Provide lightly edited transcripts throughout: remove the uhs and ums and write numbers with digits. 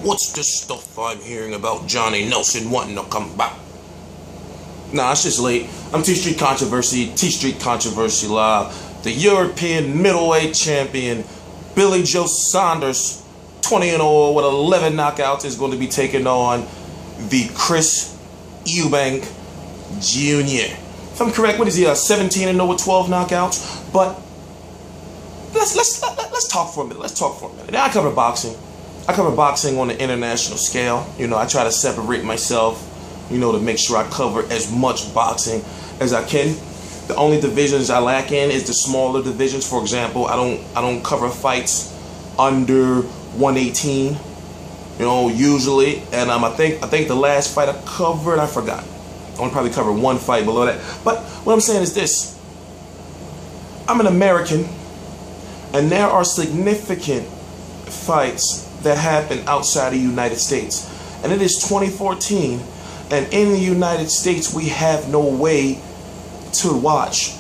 what's this stuff I'm hearing about Johnny Nelson wanting to come back? Nah, it's just late. I'm T-Street Controversy Live. The European Middleweight Champion, Billy Joe Saunders, 20-0 with 11 knockouts, is going to be taking on the Chris Eubank Jr. If I'm correct, what is he? 17-0 with 12 knockouts. But let's talk for a minute. Now I cover boxing. I cover boxing on the international scale. You know, I try to separate myself, you know, to make sure I cover as much boxing as I can. The only divisions I lack in is the smaller divisions. For example, I don't cover fights under 118. You know, usually, and I think the last fight I covered, I forgot. I only probably covered one fight below that. But what I'm saying is this: I'm an American, and there are significant fights that happen outside the United States. And it is 2014, and in the United States, we have no way to watch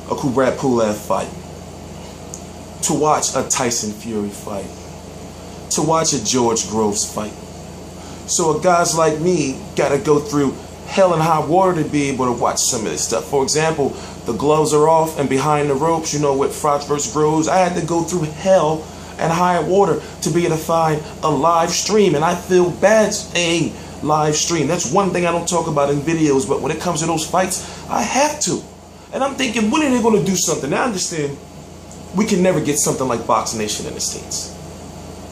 a Kubrat Pulev fight, to watch a Tyson Fury fight, to watch a George Groves fight. So guys like me gotta go through hell and high water to be able to watch some of this stuff. For example, the gloves are off and behind the ropes, you know, with Froch versus Groves, I had to go through hell and high water to be able to find a live stream, and I feel bad saying live stream. That's one thing I don't talk about in videos, but when it comes to those fights, I have to. And I'm thinking, when are they going to do something? Now I understand we can never get something like Boxnation in the States.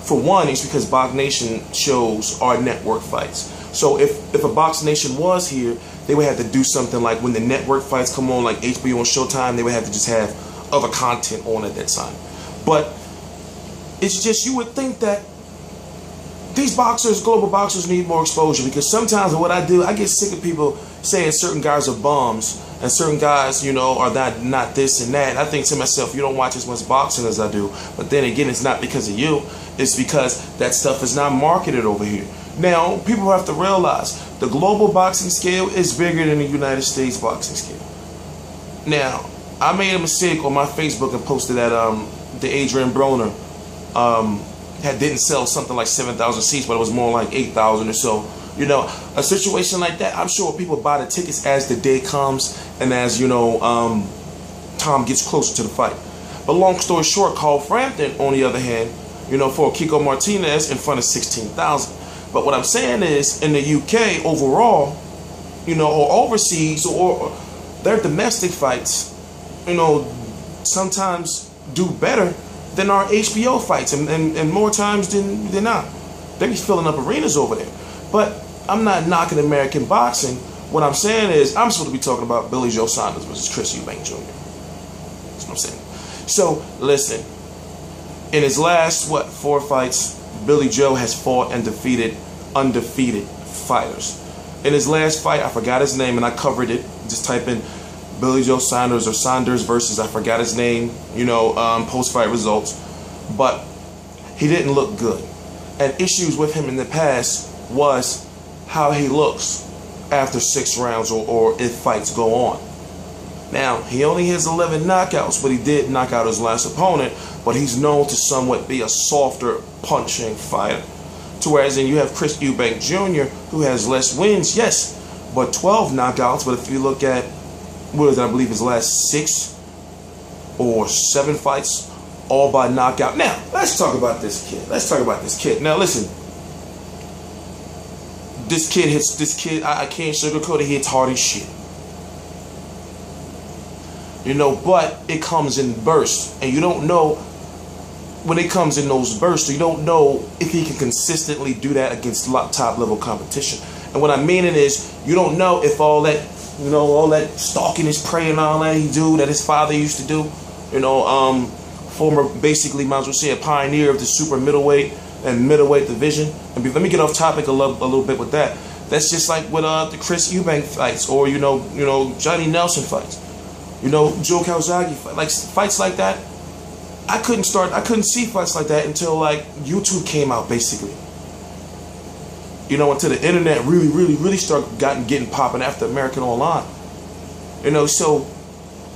For one, it's because Boxnation shows our network fights. So if a Boxnation was here, they would have to do something like when the network fights come on, like HBO and Showtime, they would have to just have other content on at that time. But it's just, you would think that these boxers, global boxers, need more exposure, because sometimes what I do, I get sick of people saying certain guys are bums and certain guys, you know, are not this and that. I think to myself, you don't watch as much boxing as I do. But then again, it's not because of you. It's because that stuff is not marketed over here. Now, people have to realize the global boxing scale is bigger than the United States boxing scale. Now, I made a mistake on my Facebook and posted that the Adrian Broner didn't sell something like 7,000 seats, but it was more like 8,000 or so. You know, a situation like that, I'm sure people buy the tickets as the day comes and as, you know, time gets closer to the fight. But long story short, Carl Frampton, on the other hand, you know, for Kiko Martinez in front of 16,000. But what I'm saying is, in the UK overall, you know, or overseas, or their domestic fights, you know, sometimes do better than our HBO fights, and more times than not. They be filling up arenas over there. But I'm not knocking American boxing. What I'm saying is, I'm supposed to be talking about Billy Joe Saunders versus Chris Eubank Jr. That's what I'm saying. So, listen. In his last, 4 fights, Billy Joe has fought and defeated undefeated fighters. In his last fight, I forgot his name, and I covered it. Just type in Billy Joe Saunders or Saunders versus, I forgot his name, you know, post-fight results. But he didn't look good. And issues with him in the past was how he looks after 6 rounds or if fights go on. Now, he only has 11 knockouts, but he did knock out his last opponent, but he's known to somewhat be a softer punching fighter. To whereas then you have Chris Eubank Jr., who has less wins, yes, but 12 knockouts. But if you look at, what is it, I believe his last 6 or 7 fights, all by knockout. Now, let's talk about this kid. Now, listen. This kid, I can't sugarcoat it, he hits hard as shit. You know, but it comes in bursts, and you don't know when it comes in those bursts, you don't know if he can consistently do that against top level competition. And what I mean it is, you don't know if all that, you know, all that stalking his prey and all that he do, that his father used to do, you know, former, basically, might as well say, a pioneer of the super middleweight and middleweight division. And let me get off topic a little bit with that. That's just like with the Chris Eubank fights, or you know Johnny Nelson fights, you know, Joe Calzaghe fight, like fights like that. I couldn't see fights like that until like YouTube came out, basically. You know, until the internet really started getting popping after American Online. You know, so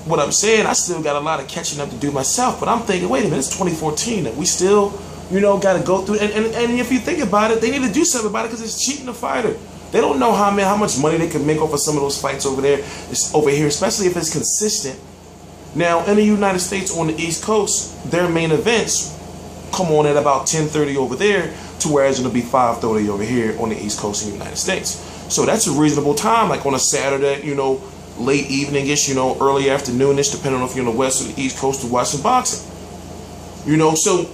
what I'm saying, I still got a lot of catching up to do myself, but I'm thinking, wait a minute, it's 2014 and we still you know, got to go through. And if you think about it, they need to do something about it because it's cheating the fighter. They don't know how much money they can make off of some of those fights over there, over here, especially if it's consistent. Now, in the United States on the East Coast, their main events come on at about 10:30 over there, to whereas it'll be 5:30 over here on the East Coast in the United States. So that's a reasonable time, like on a Saturday, you know, late evening-ish, you know, early afternoon-ish, depending on if you're on the West or the East Coast to watch some boxing. You know, so,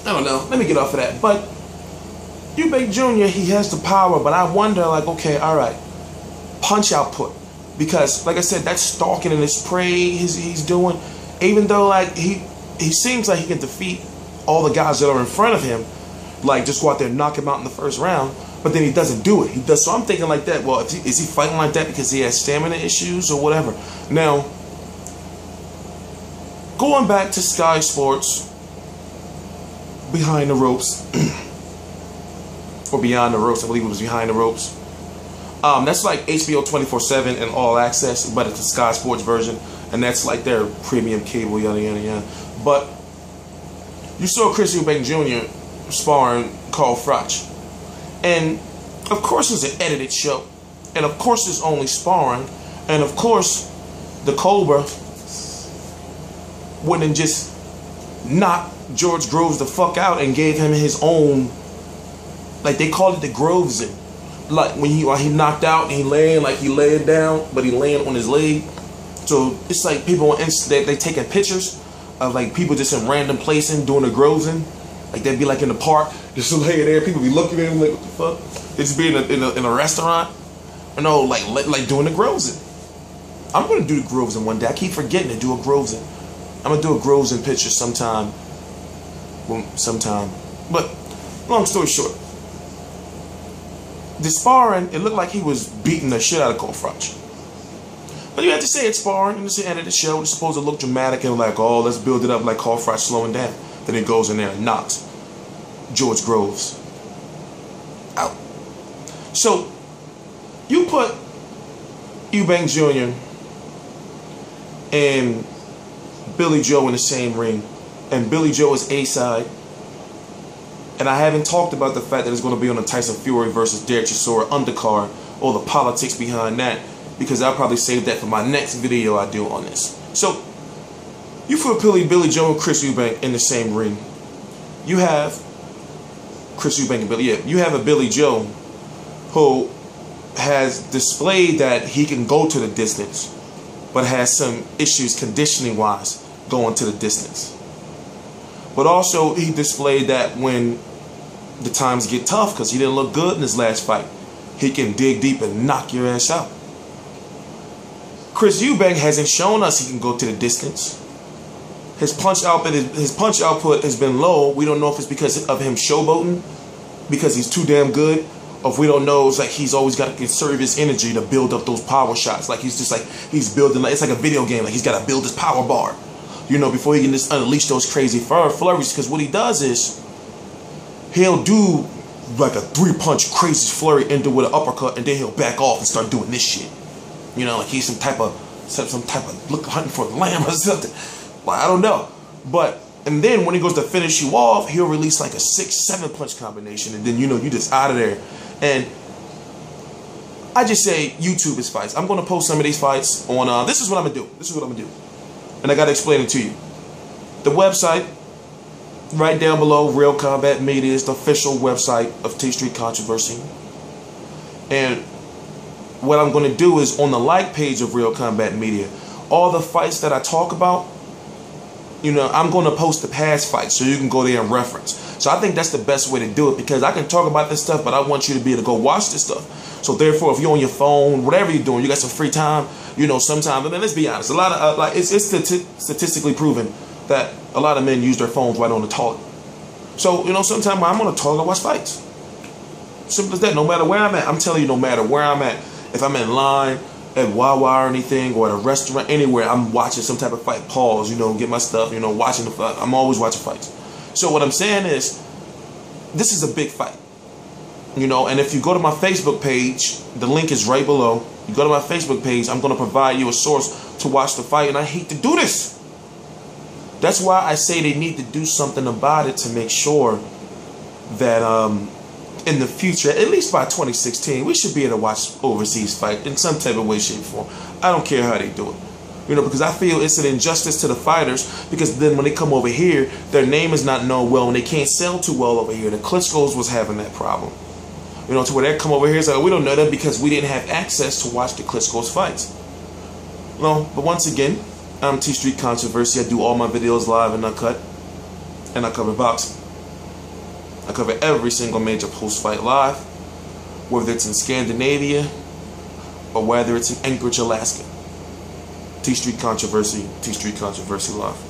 I don't know. Let me get off of that. But Eubank Jr., he has the power, but I wonder, like, okay, all right, punch output. Because, like I said, that stalking and this prey he's doing, even though, like, he seems like he can defeat all the guys that are in front of him, like, just go out there and knock him out in the first round, but then he doesn't do it. He does. So I'm thinking like that, well, is he fighting like that because he has stamina issues or whatever? Now, going back to Sky Sports, Behind the Ropes, or Beyond the Ropes, I believe it was Behind the Ropes. That's like HBO 24/7 and All Access, but it's the Sky Sports version, and that's like their premium cable, yada yada yada. But you saw Chris Eubank Jr. sparring Carl Froch, and of course it's an edited show, and of course it's only sparring, and of course the Cobra wouldn't just knock George Groves the fuck out and gave him his own, like they called it the Grovesin. Like when he knocked out and he laid down, but he laying on his leg. So it's like people on Insta, they taking pictures of like people just in random places doing the Grovesin. Like they'd be like in the park, just laying there. People be looking at him like, what the fuck? They just be in a restaurant, you know, like doing the Grovesin. I'm gonna do the Grovesin one day. I keep forgetting to do a Grovesin. I'm gonna do a Grovesin picture sometime. But long story short, the sparring, it looked like he was beating the shit out of Carl Froch. But you have to say it's sparring, and it's the end of the show. It's supposed to look dramatic and like, oh, let's build it up like Carl Froch slowing down. Then it goes in there and knocks George Groves out. So you put Eubank Jr. and Billy Joe in the same ring, and Billy Joe is A-side. And I haven't talked about the fact that it's going to be on the Tyson Fury versus Derek Chisora undercard, or the politics behind that, because I'll probably save that for my next video I do on this. So, you put Billy Joe and Chris Eubank in the same ring. You have Chris Eubank and Billy, you have a Billy Joe who has displayed that he can go to the distance, but has some issues conditioning-wise going to the distance. But also, he displayed that when the times get tough, because he didn't look good in his last fight, he can dig deep and knock your ass out. Chris Eubank hasn't shown us he can go to the distance. His punch output has been low. We don't know if it's because of him showboating, because he's too damn good, or if we don't know, it's like he's always got to conserve his energy to build up those power shots. Like he's just like, he's building, like it's like a video game, like he's got to build his power bar, you know, before he can just unleash those crazy flurries. Because what he does is, he'll do like a 3-punch crazy flurry into with an uppercut, and then he'll back off and start doing this shit. You know, like he's some type of look hunting for the lamb or something. Like, I don't know. But, and then when he goes to finish you off, he'll release like a 6-7 punch combination, and then, you know, you just out of there. And I just say YouTube his fights. I'm going to post some of these fights on, this is what I'm going to do. This is what I'm going to do. And I got to explain it to you. The website, right down below, Real Combat Media is the official website of T Street Controversy. And what I'm going to do is, on the like page of Real Combat Media, all the fights that I talk about, you know, I'm going to post the past fights so you can go there and reference. So I think that's the best way to do it, because I can talk about this stuff, but I want you to be able to go watch this stuff. So therefore, if you're on your phone, whatever you're doing, you got some free time, you know, sometimes, I mean, let's be honest, a lot of, like, it's statistically proven that a lot of men use their phones right on the toilet. So, you know, sometimes I'm on the toilet, I watch fights. Simple as that. No matter where I'm at, I'm telling you, no matter where I'm at, if I'm in line at Wawa or anything, or at a restaurant, anywhere, I'm watching some type of fight. Pause, you know, get my stuff, you know, watching the fight. I'm always watching fights. So what I'm saying is, this is a big fight, you know. And if you go to my Facebook page, the link is right below. You go to my Facebook page, I'm going to provide you a source to watch the fight. And I hate to do this. That's why I say they need to do something about it to make sure that in the future, at least by 2016, we should be able to watch overseas fight in some type of way, shape, or form. I don't care how they do it. You know, because I feel it's an injustice to the fighters, because then when they come over here, their name is not known well and they can't sell too well over here. The Klitschko's was having that problem. You know, to where they come over here and say, we don't know them because we didn't have access to watch the Klitschko's fights. No, but once again, I'm T-Street Controversy. I do all my videos live and uncut, and I cover boxing. I cover every single major post-fight live, whether it's in Scandinavia or whether it's in Anchorage, Alaska. T-Street Controversy Live.